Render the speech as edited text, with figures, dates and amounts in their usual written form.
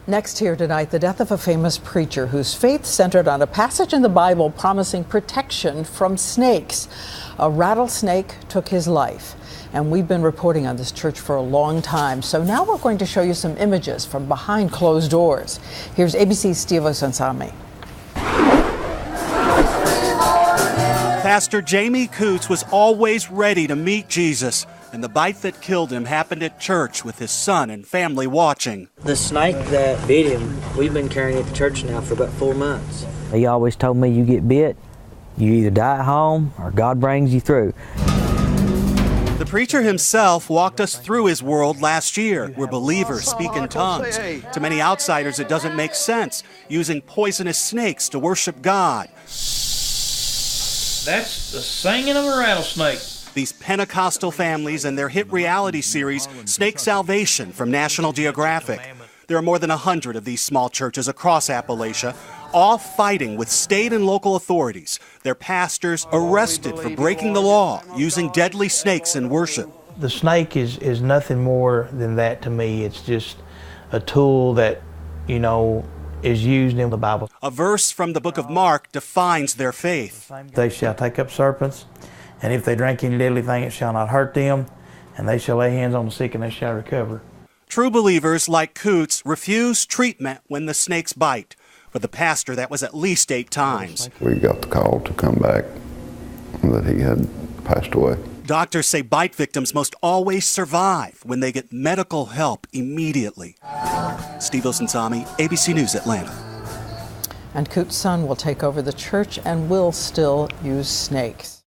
Next here tonight, the death of a famous preacher whose faith centered on a passage in the Bible promising protection from snakes. A rattlesnake took his life, and we've been reporting on this church for a long time. So now we're going to show you some images from behind closed doors. Here's ABC's Steve Osunsami. Pastor Jamie Coots was always ready to meet Jesus, and the bite that killed him happened at church with his son and family watching. The snake that bit him, we've been carrying it to church now for about 4 months. He always told me, you get bit, you either die at home or God brings you through. The preacher himself walked us through his world last year, where believers speak in tongues. To many outsiders, it doesn't make sense, using poisonous snakes to worship God. That's the singing of a rattlesnake. These Pentecostal families and their hit reality series, Snake Salvation, from National Geographic. There are more than 100 of these small churches across Appalachia, all fighting with state and local authorities. Their pastors arrested for breaking the law, using deadly snakes in worship. The snake is nothing more than that to me. It's just a tool that, is used in the Bible. A verse from the book of Mark defines their faith. They shall take up serpents, and if they drink any deadly thing, it shall not hurt them, and they shall lay hands on the sick, and they shall recover. True believers like Coots refuse treatment when the snakes bite. For the pastor, that was at least 8 times. We got the call to come back that he had passed away. Doctors say bite victims must always survive when they get medical help immediately. Steve Osunsami, ABC News, Atlanta. And Coots' son will take over the church and will still use snakes.